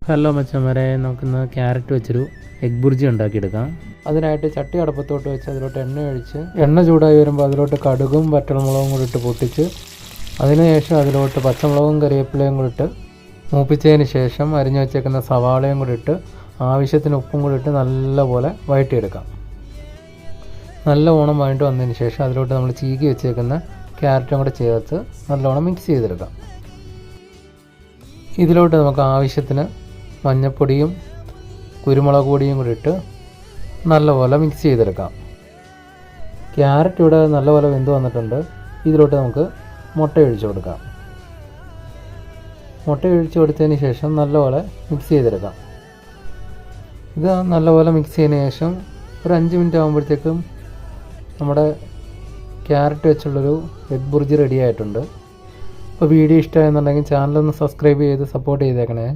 Hello മച്ചന്മാരെ, നമുക്കിന്ന് carrot വെച്ചൊരു എഗ് ബുർജി ഉണ്ടാക്കിയെടുക്കാം. അതിനായിട്ട് ചട്ടി അടുപ്പത്തോട്ട് വെച്ച് അതിലോട്ട് എണ്ണ ഒഴിച്ച് എണ്ണ ചൂടായി വരുമ്പോൾ അതിലോട്ട് കടുകും വറ്റൽമുളകും കൂടി ഇട്ട് പൊട്ടിച്ച് അതിനുശേഷം അതിലോട്ട് പച്ചമുളകും കറിവേപ്പിലയും കൂടി ഇട്ട് മൂപ്പിച്ചതിന് ശേഷം അരിഞ്ഞു വെച്ചേക്കുന്ന സവാളയും കൂടി ഇട്ട് ആവശ്യത്തിന് ഉപ്പും കൂടി ഇട്ട് നല്ലപോലെ വഴറ്റിയെടുക്കാം. നല്ലവണ്ണം വഴറ്റി വന്നതിന് ശേഷം അതിലോട്ട് നമ്മൾ ചീകി വെച്ചേക്കുന്ന ക്യാരറ്റും കൂടെ ചേർത്ത് നല്ലവണ്ണം മിക്സ് ചെയ്തെടുക്കാം. ഇതിലോട്ട് നമുക്ക് ആവശ്യത്തിന് മഞ്ഞൾപ്പൊടിയും കുരുമുളക് പൊടിയും കൂടി ഇട്ട് നല്ലപോലെ മിക്സ് ചെയ്തെടുക്കാം. ക്യാരറ്റ് ഇവിടെ നല്ലപോലെ വെന്ത് വന്നിട്ടുണ്ട്. ഇതിലോട്ട് നമുക്ക് മുട്ട ഒഴിച്ചു കൊടുക്കാം. മുട്ട ഒഴിച്ചു കൊടുത്തതിന് ശേഷം നല്ലപോലെ മിക്സ് ചെയ്തെടുക്കാം. ഇത് നല്ലപോലെ മിക്സ് ചെയ്തതിന് ശേഷം ഒരു 5 മിനിറ്റ് ആകുമ്പോഴത്തേക്കും നമ്മുടെ ക്യാരറ്റ് വെച്ചുള്ളൊരു എഗ് ബുർജി റെഡി ആയിട്ടുണ്ട്. അപ്പോൾ വീഡിയോ ഇഷ്ടമായെന്നുണ്ടെങ്കിൽ ചാനലൊന്ന് സബ്സ്ക്രൈബ് ചെയ്ത് സപ്പോർട്ട് ചെയ്തേക്കണേ.